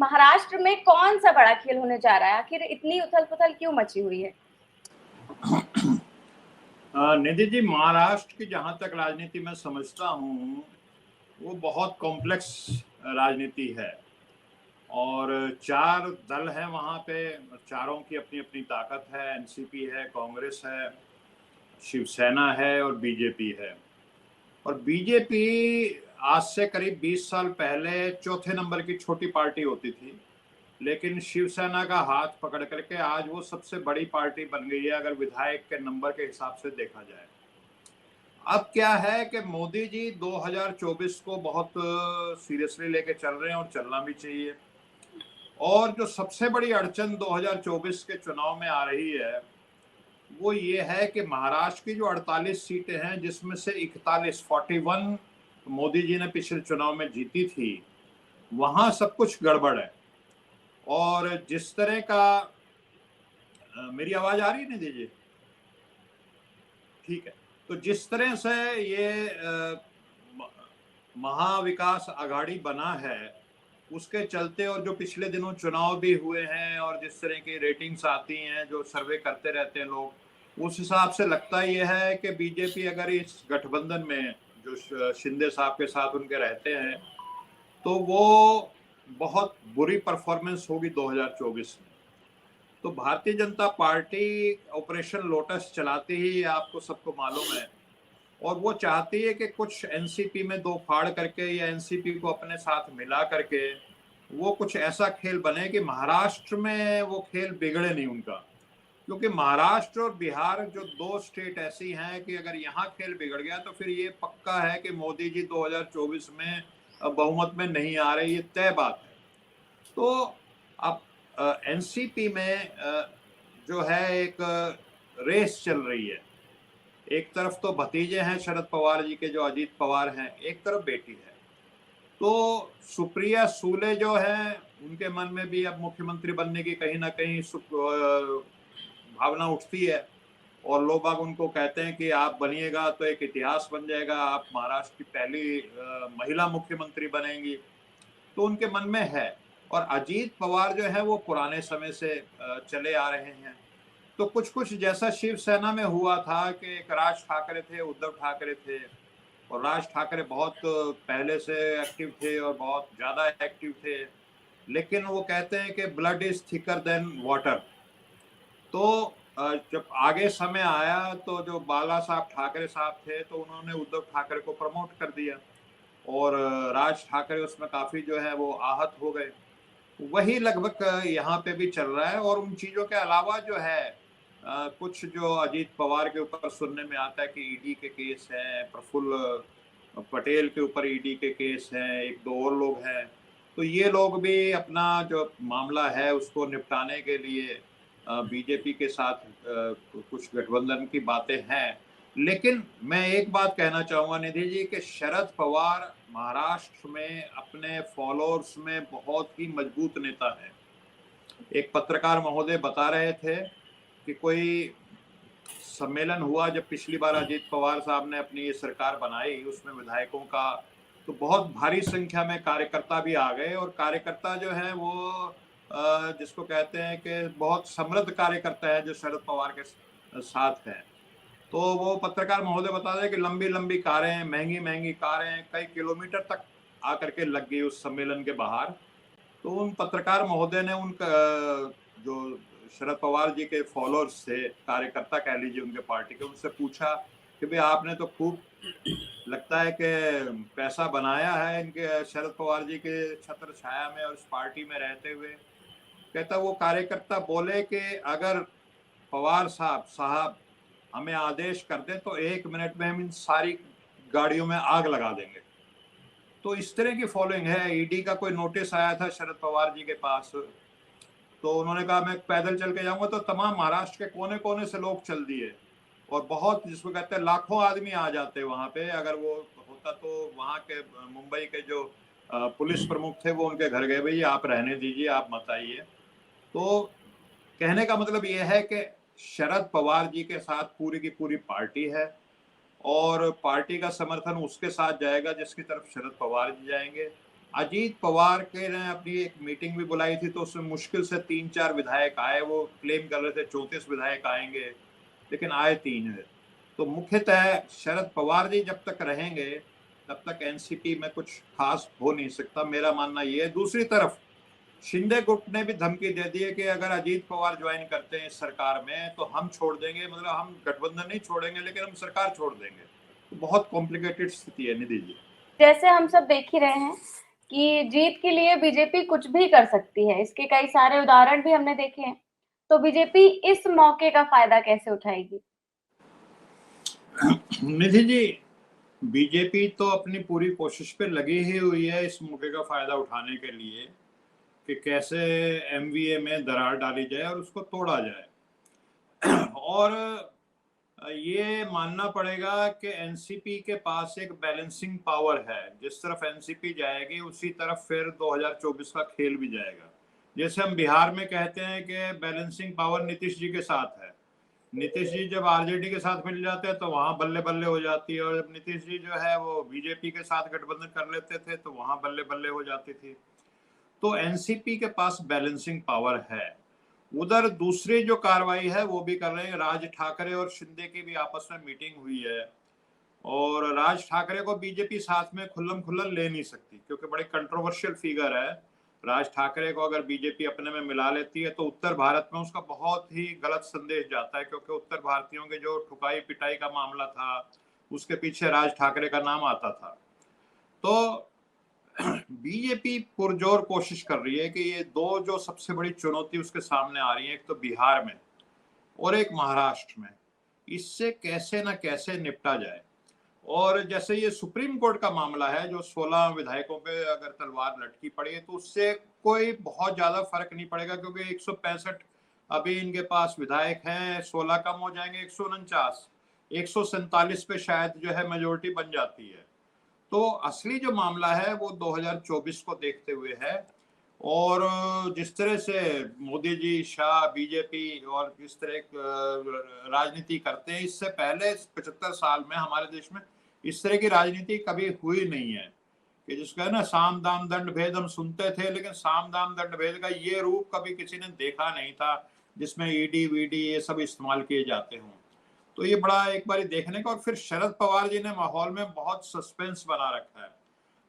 महाराष्ट्र में कौन सा बड़ा खेल होने जा रहा है? आखिर इतनी उथल-पुथल क्यों मची हुई है? निधि जी, महाराष्ट्र की जहां तक राजनीति मैं समझता हूँ, वो बहुत कॉम्प्लेक्स राजनीति है और 4 दल हैं वहां पे। चारों की अपनी अपनी ताकत है। एनसीपी है, कांग्रेस है, शिवसेना है और बीजेपी है। और बीजेपी आज से करीब 20 साल पहले चौथे नंबर की छोटी पार्टी होती थी, लेकिन शिवसेना का हाथ पकड़ करके आज वो सबसे बड़ी पार्टी बन गई है, अगर विधायक के नंबर के हिसाब से देखा जाए। अब क्या है कि मोदी जी 2024 को बहुत सीरियसली लेके चल रहे हैं और चलना भी चाहिए। और जो सबसे बड़ी अड़चन 2024 के चुनाव में आ रही है, वो ये है कि महाराष्ट्र की जो 48 सीटें हैं, जिसमें से 41 मोदी जी ने पिछले चुनाव में जीती थी, वहां सब कुछ गड़बड़ है। और जिस तरह का मेरी आवाज आ रही है, नहीं दीजिए? ठीक है। तो जिस तरह से ये महाविकास आघाड़ी बना है, उसके चलते, और जो पिछले दिनों चुनाव भी हुए हैं और जिस तरह की रेटिंग्स आती हैं, जो सर्वे करते रहते हैं लोग, उस हिसाब से लगता यह है कि बीजेपी अगर इस गठबंधन में जो शिंदे साहब के साथ उनके रहते हैं, तो वो बहुत बुरी परफॉर्मेंस होगी 2024 में। तो Bharatiya Janata party operation lotus चलाती ही, आपको सबको मालूम है, और वो चाहती है कि कुछ एनसीपी में दो फाड़ करके या एनसीपी को अपने साथ मिला करके वो कुछ ऐसा खेल बने कि महाराष्ट्र में वो खेल बिगड़े नहीं उनका। क्योंकि महाराष्ट्र और बिहार जो 2 स्टेट ऐसी हैं कि अगर यहाँ खेल बिगड़ गया तो फिर ये पक्का है कि मोदी जी 2024 में बहुमत में नहीं आ रहे, ये तय बात है। तो अब एनसीपी में जो है एक रेस चल रही है। एक तरफ तो भतीजे हैं शरद पवार जी के, जो अजीत पवार हैं, एक तरफ बेटी है। तो सुप्रिया सूले जो है, उनके मन में भी अब मुख्यमंत्री बनने की कहीं ना कहीं भावना उठती है, और लोग बाग उनको कहते हैं कि आप बनिएगा तो एक इतिहास बन जाएगा, आप महाराष्ट्र की पहली महिला मुख्यमंत्री बनेंगी। तो उनके मन में है। और अजीत पवार जो है वो पुराने समय से चले आ रहे हैं। तो कुछ कुछ जैसा शिवसेना में हुआ था कि एक राज ठाकरे थे, उद्धव ठाकरे थे, और राज ठाकरे बहुत पहले से एक्टिव थे और बहुत ज्यादा एक्टिव थे, लेकिन वो कहते हैं कि blood is thicker than water. तो जब आगे समय आया तो जो बाला साहब ठाकरे साहब थे, तो उन्होंने उद्धव ठाकरे को प्रमोट कर दिया, और राज ठाकरे उसमें काफी जो है वो आहत हो गए। वही लगभग यहाँ पे भी चल रहा है। और उन चीजों के अलावा जो है कुछ जो अजीत पवार के ऊपर सुनने में आता है कि ईडी के केस हैं, प्रफुल्ल पटेल के ऊपर ईडी के केस हैं, एक दो और लोग हैं। तो ये लोग भी अपना जो मामला है उसको निपटाने के लिए बीजेपी के साथ कुछ गठबंधन की बातें हैं। लेकिन मैं एक बात कहना चाहूंगा निधि जी, कि शरद पवार महाराष्ट्र में अपने फॉलोअर्स में बहुत ही मजबूत नेता है। एक पत्रकार महोदय बता रहे थे कि कोई सम्मेलन हुआ जब पिछली बार अजीत पवार साहब ने अपनी ये सरकार बनाई, उसमें विधायकों का, तो बहुत भारी संख्या में कार्यकर्ता भी आ गए। और कार्यकर्ता जो है वो जिसको कहते हैं कि बहुत समृद्ध कार्यकर्ता है जो शरद पवार के साथ हैं। तो वो पत्रकार महोदय बता रहे कि लंबी लंबी कारें, महंगी महंगी कारें कई किलोमीटर तक आकर के लग गई उस सम्मेलन के बाहर। तो उन पत्रकार महोदय ने उन जो शरद पवार जी के फॉलोअर्स थे, कार्यकर्ता कह लीजिए उनके पार्टी के, उनसे पूछा कि भाई आपने तो खूब लगता है कि पैसा बनाया है इनके शरद पवार जी के छत्र छाया में और इस पार्टी में रहते हुए। कहता वो कार्यकर्ता बोले कि अगर पवार साहब साहब हमें आदेश कर दे तो 1 मिनट में हम इन सारी गाड़ियों में आग लगा देंगे। तो इस तरह की फॉलोइंग है। ईडी का कोई नोटिस आया था शरद पवार जी के पास, तो उन्होंने कहा मैं पैदल चल के जाऊंगा, तो तमाम महाराष्ट्र के कोने कोने से लोग चल दिए, और बहुत, जिसको कहते हैं लाखों आदमी आ जाते वहां पे। अगर वो होता तो वहां के मुंबई के जो पुलिस प्रमुख थे वो उनके घर गए, भाई आप रहने दीजिए, आप मत आइए। तो कहने का मतलब ये है कि शरद पवार जी के साथ पूरी की पूरी पार्टी है, और पार्टी का समर्थन उसके साथ जाएगा जिसकी तरफ शरद पवार जी जाएंगे। अजीत पवार के ने अपनी एक मीटिंग भी बुलाई थी, तो उसमें मुश्किल से 3-4 विधायक आए। वो क्लेम कर रहे थे 34 विधायक आएंगे, लेकिन आए 3 है। तो मुख्यतः शरद पवार जी जब तक रहेंगे तब तक एनसीपी में कुछ खास हो नहीं सकता, मेरा मानना ये है। दूसरी तरफ शिंदे गुट ने भी धमकी दे दी है कि अगर अजीत पवार ज्वाइन करते हैं इस सरकार में तो हम छोड़ देंगे, मतलब हम गठबंधन नहीं छोड़ेंगे लेकिन हम सरकार छोड़ देंगे। तो बहुत कॉम्प्लिकेटेड स्थिति है निधि जी। जैसे हम सब देख ही रहे हैं कि जीत के लिए बीजेपी कुछ भी कर सकती है, इसके कई सारे उदाहरण भी हमने देखे हैं। तो बीजेपी इस मौके का फायदा कैसे उठाएगी? निधि जी, बीजेपी तो अपनी पूरी कोशिश पे लगी ही हुई है इस मौके का फायदा उठाने के लिए कि कैसे एमवीए में दरार डाली जाए और उसको तोड़ा जाए। और ये मानना पड़ेगा कि एनसीपी के पास एक बैलेंसिंग पावर है। जिस तरफ एनसीपी जाएगी उसी तरफ फिर 2024 का खेल भी जाएगा। जैसे हम बिहार में कहते हैं कि बैलेंसिंग पावर नीतीश जी के साथ है। नीतीश जी जब आरजेडी के साथ मिल जाते हैं तो वहां बल्ले बल्ले हो जाती है, और जब नीतीश जी जो है वो बीजेपी के साथ गठबंधन कर लेते थे तो वहां बल्ले बल्ले हो जाती थी। तो एनसीपी के पास बैलेंसिंग पावर है। उधर दूसरी जो कार्रवाई है वो भी कर रहे हैं। राज ठाकरे और शिंदे की भी आपस में मीटिंग हुई है, और राज ठाकरे को बीजेपी साथ में खुल्लम खुल्ला ले नहीं सकती क्योंकि बड़ी कंट्रोवर्शियल फिगर है। राज ठाकरे को अगर बीजेपी अपने में मिला लेती है तो उत्तर भारत में उसका बहुत ही गलत संदेश जाता है, क्योंकि उत्तर भारतीयों के जो ठुकाई पिटाई का मामला था उसके पीछे राज ठाकरे का नाम आता था। तो बीजेपी पुरजोर कोशिश कर रही है कि ये दो जो सबसे बड़ी चुनौती उसके सामने आ रही है, एक तो बिहार में और एक महाराष्ट्र में, इससे कैसे ना कैसे निपटा जाए। और जैसे ये सुप्रीम कोर्ट का मामला है जो 16 विधायकों पे अगर तलवार लटकी पड़ी है तो उससे कोई बहुत ज्यादा फर्क नहीं पड़ेगा, क्योंकि 165 अभी इनके पास विधायक हैं, 16 कम हो जाएंगे 149, 147 पे शायद जो है मेजोरिटी बन जाती है। तो असली जो मामला है वो 2024 को देखते हुए है। और जिस तरह से मोदी जी, शाह, बीजेपी और किस तरह राजनीति करते हैं, इससे पहले 75 साल में हमारे देश में इस तरह की राजनीति कभी हुई नहीं है। कि जिसका है ना साम दाम दंड भेद हम सुनते थे, लेकिन साम दाम दंड भेद का ये रूप कभी किसी ने देखा नहीं था जिसमें ईडी वीडी ये सब इस्तेमाल किए जाते हों। तो ये बड़ा एक बार देखने का। और फिर शरद पवार जी ने माहौल में बहुत सस्पेंस बना रखा है।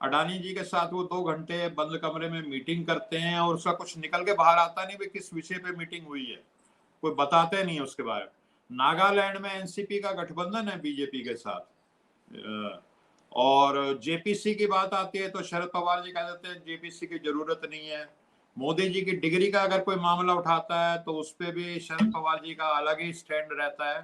अडानी जी के साथ वो 2 घंटे बंद कमरे में मीटिंग करते हैं और उसका कुछ निकल के बाहर आता नहीं, भाई किस विषय पे मीटिंग हुई है, कोई बताते नहीं है उसके बारे में। नागालैंड में एनसीपी का गठबंधन है बीजेपी के साथ। और जेपीसी की बात आती है तो शरद पवार जी कह देते हैं जेपीसी की जरूरत नहीं है। मोदी जी की डिग्री का अगर कोई मामला उठाता है तो उस पर भी शरद पवार जी का अलग ही स्टैंड रहता है।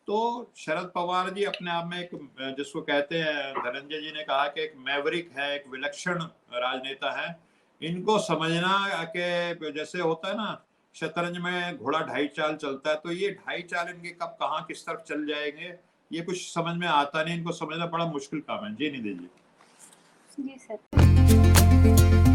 तो शरद पवार जी अपने आप में एक, जिसको कहते हैं, धनंजय जी ने कहा कि एक मैवरिक है, एक विलक्षण राजनेता है। इनको समझना कि जैसे होता है ना शतरंज में घोड़ा 2.5 चाल चलता है, तो ये 2.5 चाल इनके कब कहाँ किस तरफ चल जाएंगे ये कुछ समझ में आता नहीं। इनको समझना बड़ा मुश्किल काम है। जी निधि जी। जी सर।